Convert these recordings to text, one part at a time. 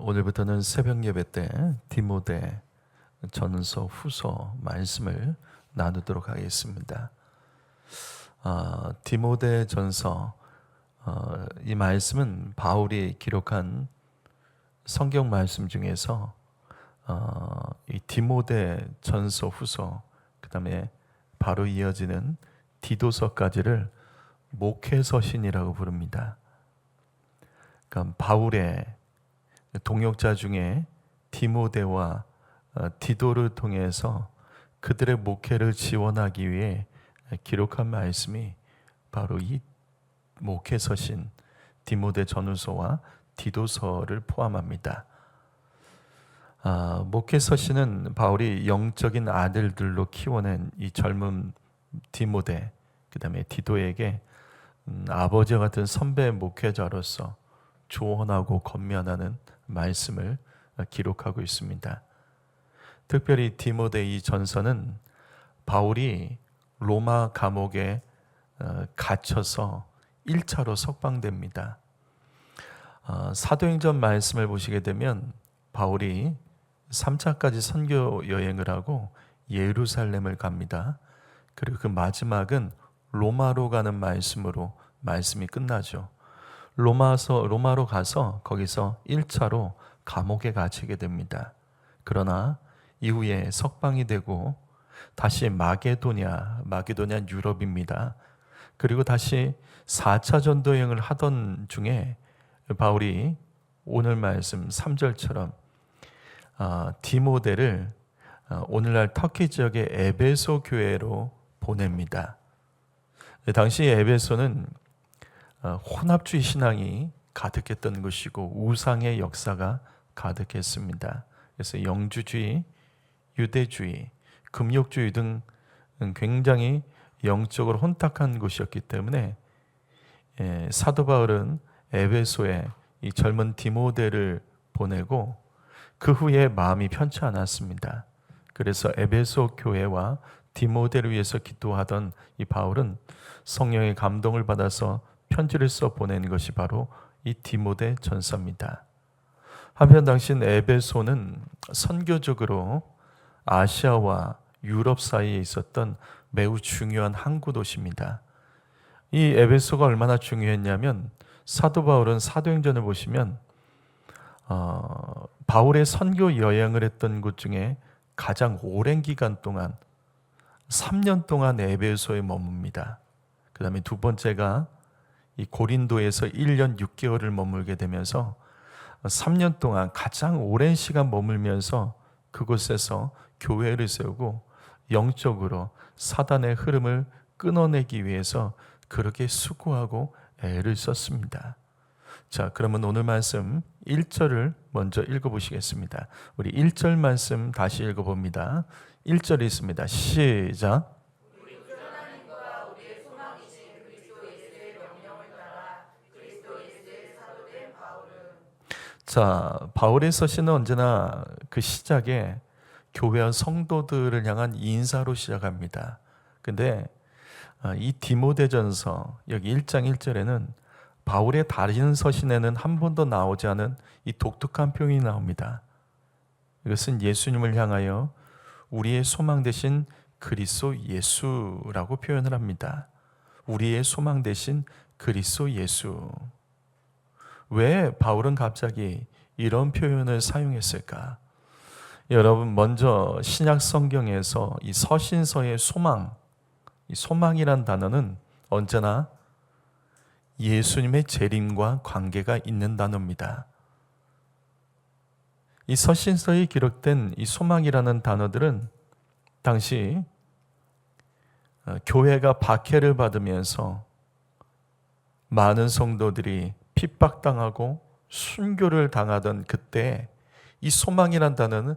오늘부터는 새벽 예배 때 디모데 전서 후서 말씀을 나누도록 하겠습니다. 디모데 전서 이 말씀은 바울이 기록한 성경 말씀 중에서 이 디모데 전서 후서 그 다음에 바로 이어지는 디도서까지를 목회서신이라고 부릅니다. 그러니까 바울의 동역자 중에 디모데와 디도를 통해서 그들의 목회를 지원하기 위해 기록한 말씀이 바로 이 목회서신 디모데 전후서와 디도서를 포함합니다. 목회서신은 바울이 영적인 아들들로 키워낸 이 젊은 디모데, 그 다음에 디도에게 아버지와 같은 선배 목회자로서 조언하고 권면하는 말씀을 기록하고 있습니다. 특별히 디모데 이 전서는 바울이 로마 감옥에 갇혀서 1차로 석방됩니다. 사도행전 말씀을 보시게 되면 바울이 3차까지 선교 여행을 하고 예루살렘을 갑니다. 그리고 그 마지막은 로마로 가는 말씀으로 말씀이 끝나죠. 로마로 가서 거기서 1차로 감옥에 갇히게 됩니다. 그러나 이후에 석방이 되고 다시 마게도냐 유럽입니다. 그리고 다시 4차 전도 여행을 하던 중에 바울이 오늘 말씀 3절처럼 디모데를 오늘날 터키 지역의 에베소 교회로 보냅니다. 당시 에베소는 혼합주의 신앙이 가득했던 것이고 우상의 역사가 가득했습니다. 그래서 영주주의, 유대주의, 금욕주의 등 굉장히 영적으로 혼탁한 곳이었기 때문에 사도 바울은 에베소에 이 젊은 디모데를 보내고 그 후에 마음이 편치 않았습니다. 그래서 에베소 교회와 디모데를 위해서 기도하던 이 바울은 성령의 감동을 받아서 편지를 써 보낸 것이 바로 이 디모데 전서입니다. 한편 당시 에베소는 선교적으로 아시아와 유럽 사이에 있었던 매우 중요한 항구 도시입니다. 이 에베소가 얼마나 중요했냐면 사도 바울은 사도행전을 보시면 바울의 선교 여행을 했던 곳 중에 가장 오랜 기간 동안 3년 동안 에베소에 머뭅니다. 그 다음에 두 번째가 이 고린도에서 1년 6개월을 머물게 되면서 3년 동안 가장 오랜 시간 머물면서 그곳에서 교회를 세우고 영적으로 사단의 흐름을 끊어내기 위해서 그렇게 수고하고 애를 썼습니다. 자, 그러면 오늘 말씀 1절을 먼저 읽어보시겠습니다. 우리 1절 말씀 다시 읽어봅니다. 1절이 있습니다. 시작. 자, 바울의 서신은 언제나 그 시작에 교회와 성도들을 향한 인사로 시작합니다. 근데 이 디모데전서 여기 1장 1절에는 바울의 다른 서신에는 한 번도 나오지 않은 이 독특한 표현이 나옵니다. 이것은 예수님을 향하여 우리의 소망 되신 그리스도 예수라고 표현을 합니다. 우리의 소망 되신 그리스도 예수. 왜 바울은 갑자기 이런 표현을 사용했을까? 여러분, 먼저 신약 성경에서 이 서신서의 소망, 이 소망이란 단어는 언제나 예수님의 재림과 관계가 있는 단어입니다. 이 서신서에 기록된 이 소망이라는 단어들은 당시 교회가 박해를 받으면서 많은 성도들이 핍박당하고 순교를 당하던 그때 이 소망이란 단어는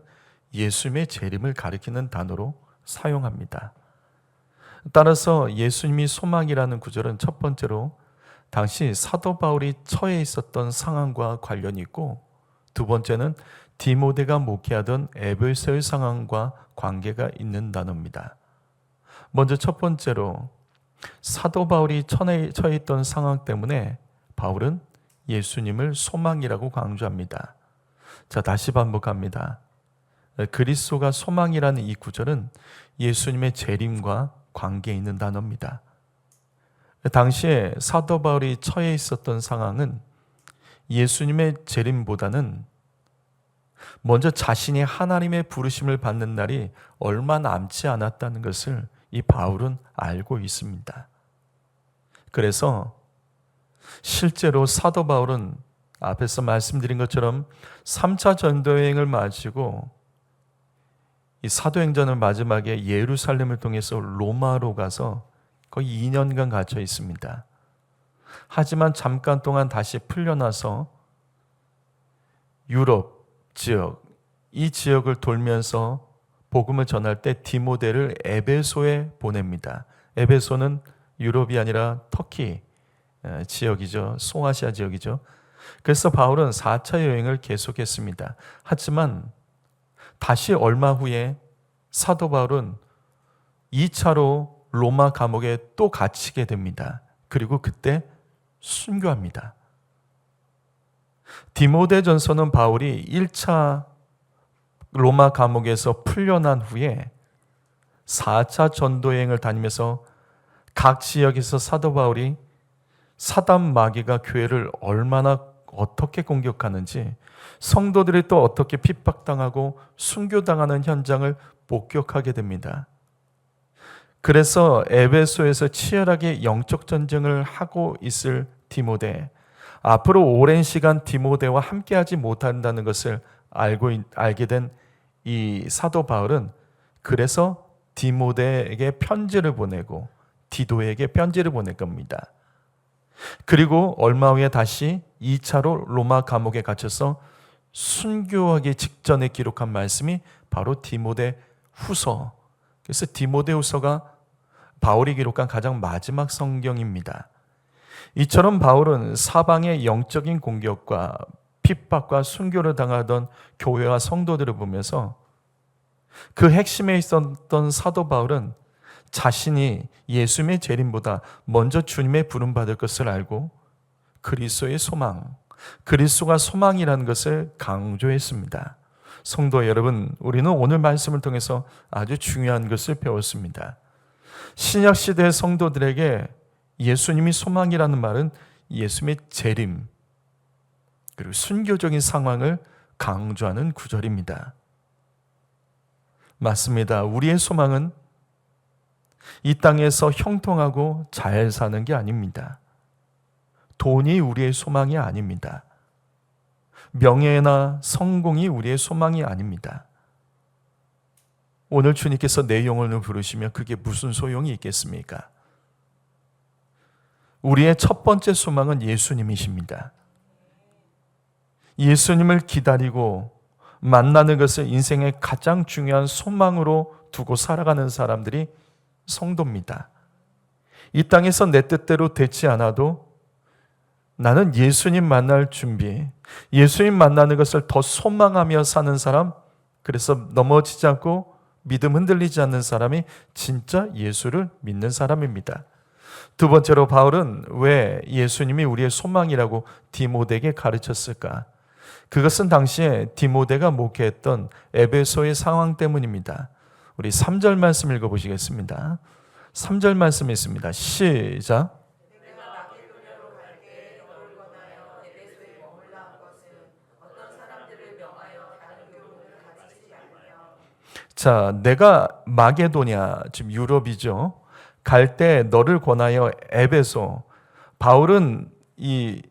예수님의 재림을 가리키는 단어로 사용합니다. 따라서 예수님이 소망이라는 구절은 첫 번째로 당시 사도 바울이 처해 있었던 상황과 관련이 있고, 두 번째는 디모데가 목회하던 에베소의 상황과 관계가 있는 단어입니다. 먼저 첫 번째로 사도 바울이 처해 있던 상황 때문에 바울은 예수님을 소망이라고 강조합니다. 자, 다시 반복합니다. 그리스도가 소망이라는 이 구절은 예수님의 재림과 관계 있는 단어입니다. 당시에 사도 바울이 처해 있었던 상황은 예수님의 재림보다는 먼저 자신이 하나님의 부르심을 받는 날이 얼마 남지 않았다는 것을 이 바울은 알고 있습니다. 그래서 실제로 사도 바울은 앞에서 말씀드린 것처럼 3차 전도여행을 마치고 이 사도행전을 마지막에 예루살렘을 통해서 로마로 가서 거의 2년간 갇혀 있습니다. 하지만 잠깐 동안 다시 풀려나서 유럽 지역, 이 지역을 돌면서 복음을 전할 때 디모데를 에베소에 보냅니다. 에베소는 유럽이 아니라 터키 지역이죠. 소아시아 지역이죠. 그래서 바울은 4차 여행을 계속했습니다. 하지만 다시 얼마 후에 사도 바울은 2차로 로마 감옥에 또 갇히게 됩니다. 그리고 그때 순교합니다. 디모데전서는 바울이 1차 로마 감옥에서 풀려난 후에 4차 전도여행을 다니면서 각 지역에서 사도 바울이 사단 마귀가 교회를 얼마나 어떻게 공격하는지, 성도들이 또 어떻게 핍박당하고 순교당하는 현장을 목격하게 됩니다. 그래서 에베소에서 치열하게 영적 전쟁을 하고 있을 디모데, 앞으로 오랜 시간 디모데와 함께하지 못한다는 것을 알게 된 이 사도 바울은 그래서 디모데에게 편지를 보내고 디도에게 편지를 보낼 겁니다. 그리고 얼마 후에 다시 2차로 로마 감옥에 갇혀서 순교하기 직전에 기록한 말씀이 바로 디모데 후서. 그래서 디모데 후서가 바울이 기록한 가장 마지막 성경입니다. 이처럼 바울은 사방의 영적인 공격과 핍박과 순교를 당하던 교회와 성도들을 보면서 그 핵심에 있었던 사도 바울은 자신이 예수님의 재림보다 먼저 주님의 부름받을 것을 알고 그리스도의 소망, 그리스도가 소망이라는 것을 강조했습니다. 성도 여러분, 우리는 오늘 말씀을 통해서 아주 중요한 것을 배웠습니다. 신약 시대의 성도들에게 예수님이 소망이라는 말은 예수님의 재림, 그리고 순교적인 상황을 강조하는 구절입니다. 맞습니다. 우리의 소망은 이 땅에서 형통하고 잘 사는 게 아닙니다. 돈이 우리의 소망이 아닙니다. 명예나 성공이 우리의 소망이 아닙니다. 오늘 주님께서 내 영혼을 부르시면 그게 무슨 소용이 있겠습니까? 우리의 첫 번째 소망은 예수님이십니다. 예수님을 기다리고 만나는 것을 인생의 가장 중요한 소망으로 두고 살아가는 사람들이 성도입니다. 이 땅에서 내 뜻대로 되지 않아도 나는 예수님 만날 준비, 예수님 만나는 것을 더 소망하며 사는 사람, 그래서 넘어지지 않고 믿음 흔들리지 않는 사람이 진짜 예수를 믿는 사람입니다. 두 번째로 바울은 왜 예수님이 우리의 소망이라고 디모데에게 가르쳤을까? 그것은 당시에 디모데가 목회했던 에베소의 상황 때문입니다. 우리 3절 말씀 읽어보시겠습니다. 3절 말씀 있습니다. 시작. 자, 내가 마게도냐, 지금 유럽이죠. 갈 때 너를 권하여 에베소. 바울은 이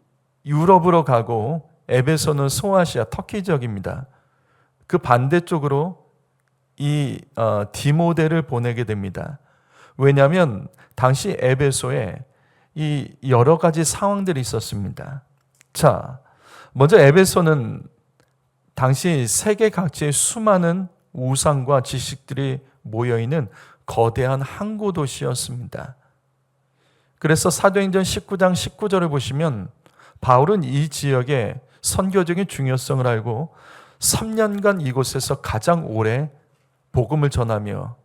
유럽으로 가고 에베소는 소아시아, 터키 지역입니다. 그 반대쪽으로 이 디모데를 보내게 됩니다. 왜냐하면 당시 에베소에 이 여러 가지 상황들이 있었습니다. 자, 먼저 에베소는 당시 세계 각지의 수많은 우상과 지식들이 모여있는 거대한 항구 도시였습니다. 그래서 사도행전 19장 19절을 보시면 바울은 이 지역의 선교적인 중요성을 알고 3년간 이곳에서 가장 오래 복음을 전하며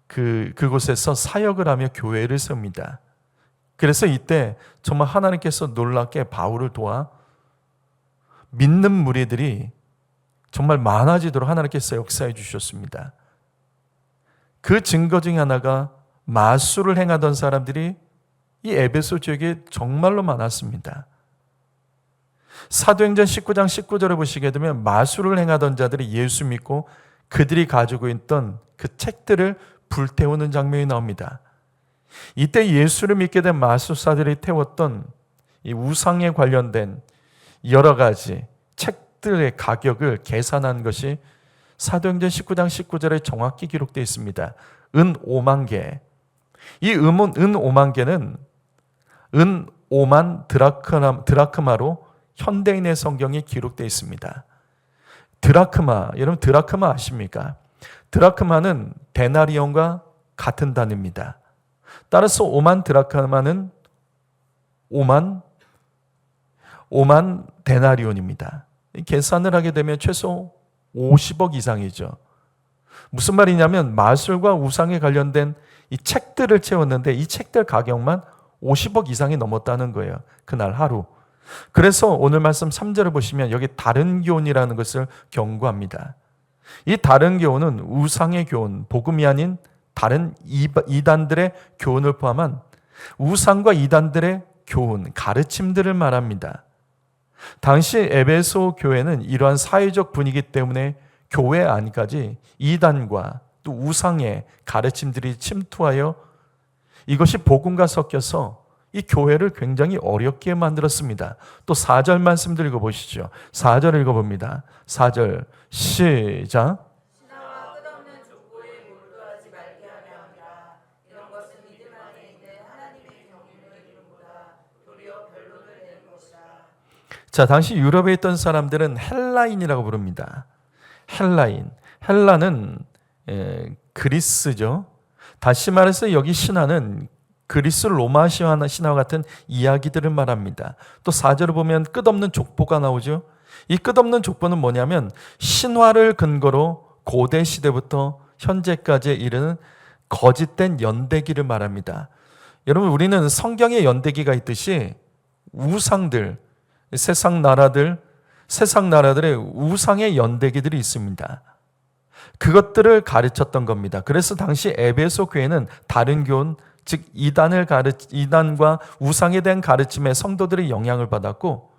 그곳에서 사역을 하며 교회를 세웁니다. 그래서 이때 정말 하나님께서 놀랍게 바울을 도와 믿는 무리들이 정말 많아지도록 하나님께서 역사해 주셨습니다. 그 증거 중에 하나가 마술을 행하던 사람들이 이 에베소 지역에 정말로 많았습니다. 사도행전 19장 19절을 보시게 되면 마술을 행하던 자들이 예수 믿고 그들이 가지고 있던 그 책들을 불태우는 장면이 나옵니다. 이때 예수를 믿게 된 마술사들이 태웠던 이 우상에 관련된 여러 가지 책들의 가격을 계산한 것이 사도행전 19장 19절에 정확히 기록되어 있습니다. 은 5만 개. 이 은 5만 개는 은 5만 드라크마로 현대인의 성경에 기록되어 있습니다. 드라크마, 여러분 드라크마 아십니까? 드라크마는 데나리온과 같은 단위입니다. 따라서 5만 드라크마는 5만 데나리온입니다. 계산을 하게 되면 최소 50억 이상이죠. 무슨 말이냐면 마술과 우상에 관련된 이 책들을 채웠는데 이 책들 가격만 50억 이상이 넘었다는 거예요. 그날 하루. 그래서 오늘 말씀 3절을 보시면 여기 다른 교훈이라는 것을 경고합니다. 이 다른 교훈은 우상의 교훈, 복음이 아닌 다른 이단들의 교훈을 포함한 우상과 이단들의 교훈, 가르침들을 말합니다. 당시 에베소 교회는 이러한 사회적 분위기 때문에 교회 안까지 이단과 또 우상의 가르침들이 침투하여 이것이 복음과 섞여서 이 교회를 굉장히 어렵게 만들었습니다. 또 4절 말씀들 읽어보시죠. 4절 읽어봅니다. 4절 시작. 신화와 끝없는 족보에 몰두하지 말게 하려 함이라. 이런 것은 믿음 안에 있는 하나님의 경륜을 이룬보다 도리어 변론을 내는 것이라. 자, 당시 유럽에 있던 사람들은 헬라인이라고 부릅니다. 헬라는 그리스죠. 다시 말해서 여기 신화는 그리스 로마 신화와 같은 이야기들을 말합니다. 또 4절을 보면 끝없는 족보가 나오죠. 이 끝없는 족보는 뭐냐면 신화를 근거로 고대 시대부터 현재까지 이르는 거짓된 연대기를 말합니다. 여러분, 우리는 성경의 연대기가 있듯이 우상들, 세상 나라들의 우상의 연대기들이 있습니다. 그것들을 가르쳤던 겁니다. 그래서 당시 에베소 교회는 다른 교훈, 즉 이단과 우상에 대한 가르침에 성도들의 영향을 받았고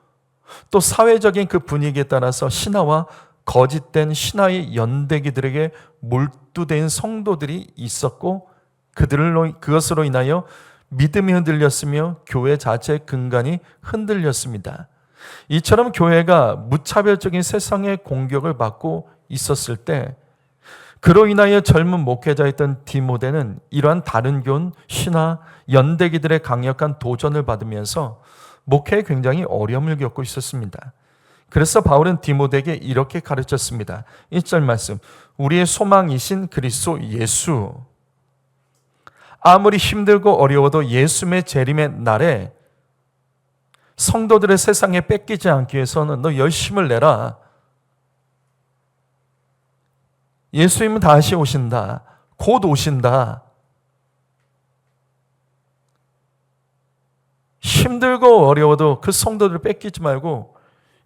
또 사회적인 그 분위기에 따라서 신화와 거짓된 신화의 연대기들에게 몰두된 성도들이 있었고 그것으로 인하여 믿음이 흔들렸으며 교회 자체의 근간이 흔들렸습니다. 이처럼 교회가 무차별적인 세상의 공격을 받고 있었을 때 그로 인하여 젊은 목회자였던 디모데는 이러한 다른 교훈, 신화, 연대기들의 강력한 도전을 받으면서 목회에 굉장히 어려움을 겪고 있었습니다. 그래서 바울은 디모데에게 이렇게 가르쳤습니다. 1절 말씀, 우리의 소망이신 그리스도 예수. 아무리 힘들고 어려워도 예수의 재림의 날에 성도들의 세상에 뺏기지 않기 위해서는 너 열심을 내라. 예수님은 다시 오신다. 곧 오신다. 힘들고 어려워도 그 성도들을 뺏기지 말고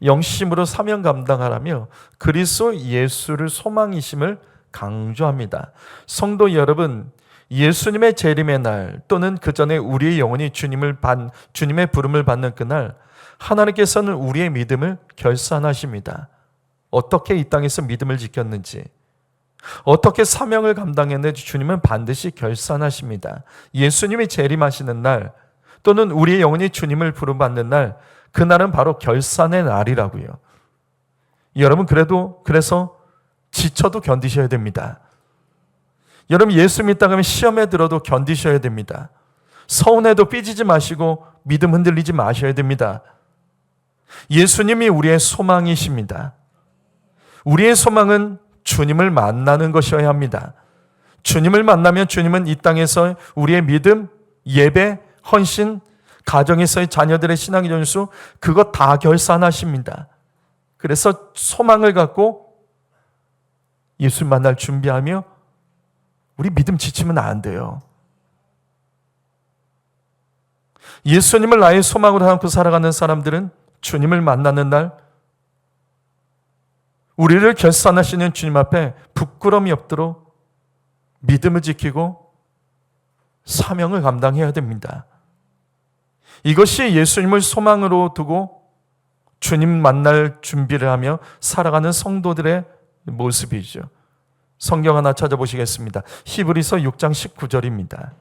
영심으로 사명 감당하라며 그리스도 예수를 소망이심을 강조합니다. 성도 여러분, 예수님의 재림의 날 또는 그 전에 우리의 영혼이 주님의 부름을 받는 그날 하나님께서는 우리의 믿음을 결산하십니다. 어떻게 이 땅에서 믿음을 지켰는지, 어떻게 사명을 감당했는지 주님은 반드시 결산하십니다. 예수님이 재림하시는 날 또는 우리의 영혼이 주님을 부름받는 날, 그날은 바로 결산의 날이라고요. 여러분, 그래서 지쳐도 견디셔야 됩니다. 여러분, 예수 믿다가 하면 시험에 들어도 견디셔야 됩니다. 서운해도 삐지지 마시고 믿음 흔들리지 마셔야 됩니다. 예수님이 우리의 소망이십니다. 우리의 소망은 주님을 만나는 것이어야 합니다. 주님을 만나면 주님은 이 땅에서 우리의 믿음, 예배, 헌신, 가정에서의 자녀들의 신앙의 전수, 그것 다 결산하십니다. 그래서 소망을 갖고 예수 만날 준비하며 우리 믿음 지치면 안 돼요. 예수님을 나의 소망으로 삼고 살아가는 사람들은 주님을 만나는 날 우리를 결산하시는 주님 앞에 부끄러움이 없도록 믿음을 지키고 사명을 감당해야 됩니다. 이것이 예수님을 소망으로 두고 주님 만날 준비를 하며 살아가는 성도들의 모습이죠. 성경 하나 찾아보시겠습니다. 히브리서 6장 19절입니다.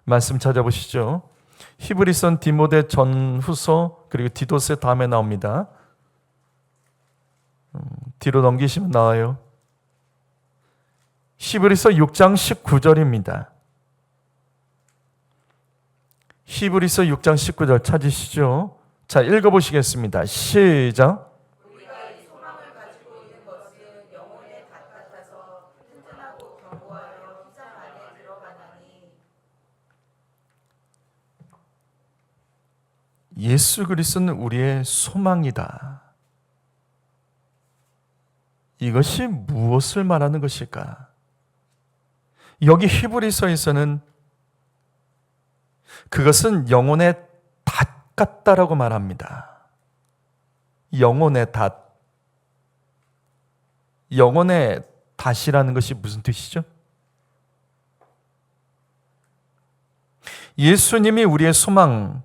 말씀 찾아보시죠. 히브리서는 디모데 전후서 그리고 디도스 다음에 나옵니다. 뒤로 넘기시면 나와요. 히브리서 6장 19절입니다. 히브리서 6장 19절 찾으시죠? 자, 읽어보시겠습니다. 시작. 우리가 이 소망을 가지고 있는 것은 영혼의 닭 같아서 튼튼하고 견고하여 휘장 안에 들어가나니. 예수 그리스도는 우리의 소망이다. 이것이 무엇을 말하는 것일까? 여기 히브리서에서는 그것은 영혼의 닷 같다라고 말합니다. 영혼의 닷. 영혼의 닷이라는 것이 무슨 뜻이죠? 예수님이 우리의 소망,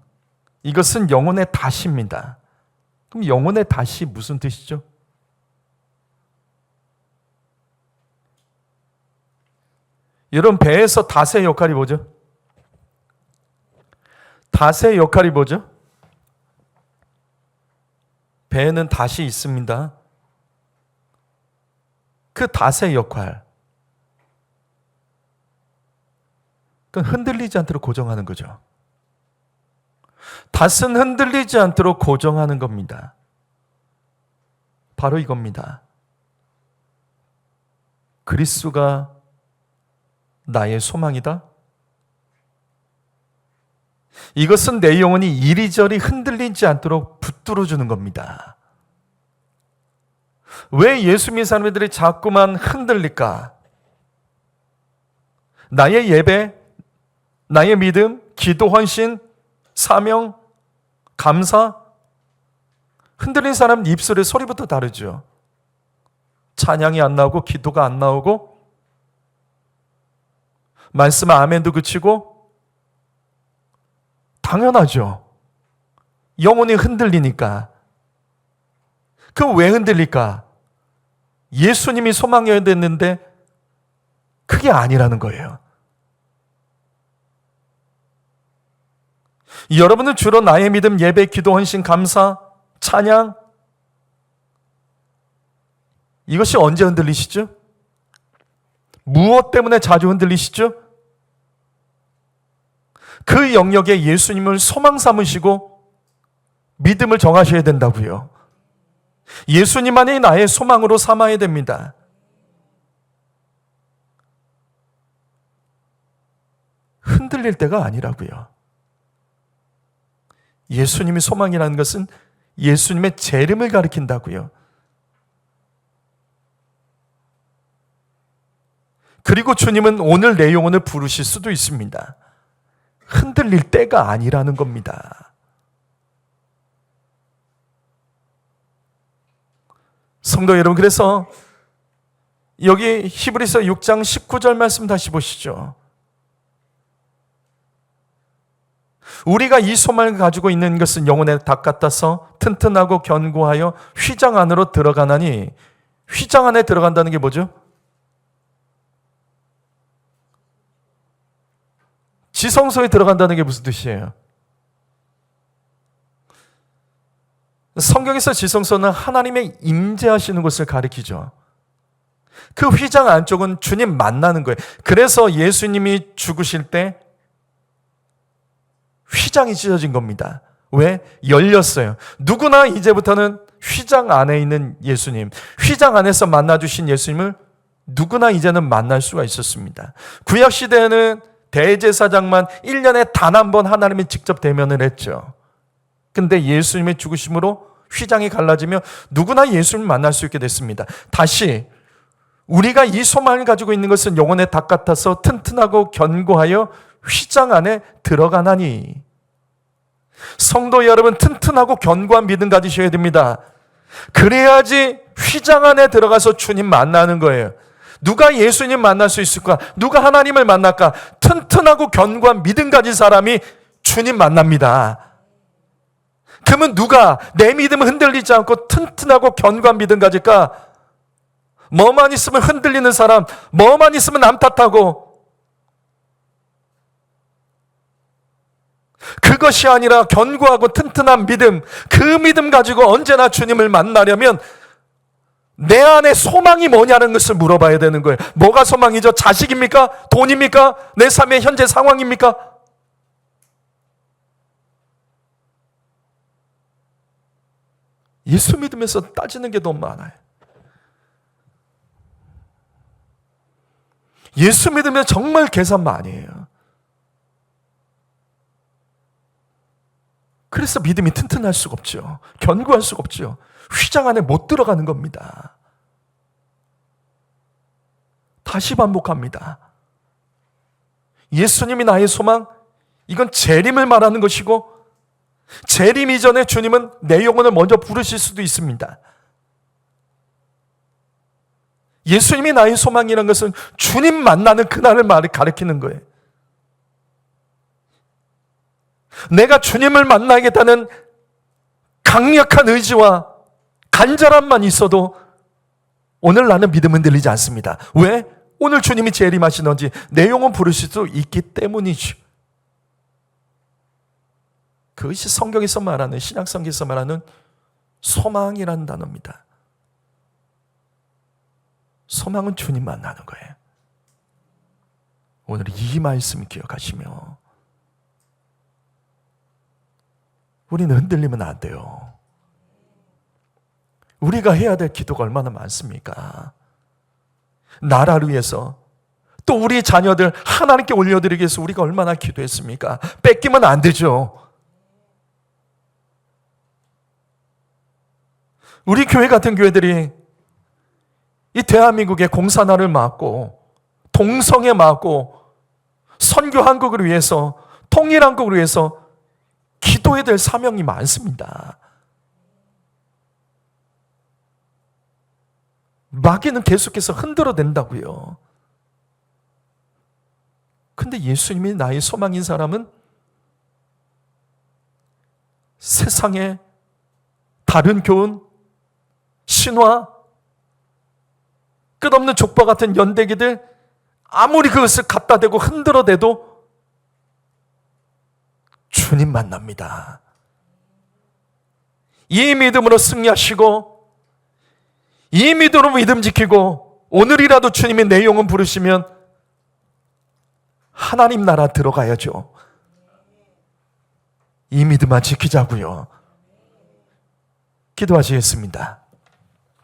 이것은 영혼의 닷입니다. 그럼 영혼의 닷이 무슨 뜻이죠? 여러분, 배에서 닷의 역할이 뭐죠? 닷의 역할이 뭐죠? 배에는 닷이 있습니다. 그 닷의 역할, 그건 흔들리지 않도록 고정하는 거죠. 닷은 흔들리지 않도록 고정하는 겁니다. 바로 이겁니다. 그리스도가 나의 소망이다. 이것은 내 영혼이 이리저리 흔들리지 않도록 붙들어주는 겁니다. 왜 예수 믿는 사람들이 자꾸만 흔들릴까? 나의 예배, 나의 믿음, 기도, 헌신, 사명, 감사, 흔들린 사람 입술의 소리부터 다르죠. 찬양이 안 나오고 기도가 안 나오고 말씀 아멘도 그치고 당연하죠. 영혼이 흔들리니까. 그럼 왜 흔들릴까? 예수님이 소망이어야 됐는데 그게 아니라는 거예요. 여러분은 주로 나의 믿음, 예배, 기도, 헌신, 감사, 찬양, 이것이 언제 흔들리시죠? 무엇 때문에 자주 흔들리시죠? 그 영역에 예수님을 소망 삼으시고 믿음을 정하셔야 된다고요. 예수님만이 나의 소망으로 삼아야 됩니다. 흔들릴 때가 아니라고요. 예수님이 소망이라는 것은 예수님의 재림을 가리킨다고요. 그리고 주님은 오늘 내 영혼을 부르실 수도 있습니다. 흔들릴 때가 아니라는 겁니다. 성도 여러분, 그래서 여기 히브리서 6장 19절 말씀 다시 보시죠. 우리가 이 소망을 가지고 있는 것은 영혼의 닭 같아서 튼튼하고 견고하여 휘장 안으로 들어가나니, 휘장 안에 들어간다는 게 뭐죠? 지성소에 들어간다는 게 무슨 뜻이에요? 성경에서 지성소는 하나님의 임재하시는 곳을 가리키죠. 그 휘장 안쪽은 주님 만나는 거예요. 그래서 예수님이 죽으실 때 휘장이 찢어진 겁니다. 왜? 열렸어요. 누구나 이제부터는 휘장 안에 있는 예수님, 휘장 안에서 만나주신 예수님을 누구나 이제는 만날 수가 있었습니다. 구약시대에는 대제사장만 1년에 단 한 번 하나님이 직접 대면을 했죠. 근데 예수님의 죽으심으로 휘장이 갈라지며 누구나 예수님을 만날 수 있게 됐습니다. 다시 우리가 이 소망을 가지고 있는 것은 영혼의 닭 같아서 튼튼하고 견고하여 휘장 안에 들어가나니. 성도 여러분, 튼튼하고 견고한 믿음 가지셔야 됩니다. 그래야지 휘장 안에 들어가서 주님 만나는 거예요. 누가 예수님 만날 수 있을까? 누가 하나님을 만날까? 튼튼하고 견고한 믿음 가진 사람이 주님 만납니다. 그러면 누가 내 믿음을 흔들리지 않고 튼튼하고 견고한 믿음 가질까? 뭐만 있으면 흔들리는 사람, 뭐만 있으면 남 탓하고, 그것이 아니라 견고하고 튼튼한 믿음, 그 믿음 가지고 언제나 주님을 만나려면 내 안에 소망이 뭐냐는 것을 물어봐야 되는 거예요. 뭐가 소망이죠? 자식입니까? 돈입니까? 내 삶의 현재 상황입니까? 예수 믿으면서 따지는 게 너무 많아요. 예수 믿으면 정말 계산 많이 해요. 그래서 믿음이 튼튼할 수가 없죠. 견고할 수가 없죠. 휘장 안에 못 들어가는 겁니다. 다시 반복합니다. 예수님이 나의 소망, 이건 재림을 말하는 것이고, 재림 이전에 주님은 내 영혼을 먼저 부르실 수도 있습니다. 예수님이 나의 소망이라는 것은 주님 만나는 그날을 가리키는 거예요. 내가 주님을 만나겠다는 강력한 의지와 간절함만 있어도 오늘 나는 믿음은 들리지 않습니다. 왜? 오늘 주님이 재림하시는지 내 영혼 부르실 수 있기 때문이죠. 그것이 성경에서 말하는, 신약성경에서 말하는 소망이라는 단어입니다. 소망은 주님 만나는 거예요. 오늘 이 말씀 기억하시며 우리는 흔들리면 안 돼요. 우리가 해야 될 기도가 얼마나 많습니까? 나라를 위해서, 또 우리 자녀들 하나님께 올려드리기 위해서 우리가 얼마나 기도했습니까? 뺏기면 안 되죠. 우리 교회 같은 교회들이 이 대한민국의 공산화를 막고 동성애 막고 선교 한국을 위해서, 통일 한국을 위해서 기도해야 될 사명이 많습니다. 마귀는 계속해서 흔들어댄다고요. 근데 예수님이 나의 소망인 사람은 세상에 다른 교훈, 신화, 끝없는 족보 같은 연대기들 아무리 그것을 갖다 대고 흔들어대도 주님 만납니다. 이 믿음으로 승리하시고 이 믿음으로 믿음 지키고 오늘이라도 주님이 내 영혼 부르시면 하나님 나라 들어가야죠. 이 믿음만 지키자고요. 기도하시겠습니다.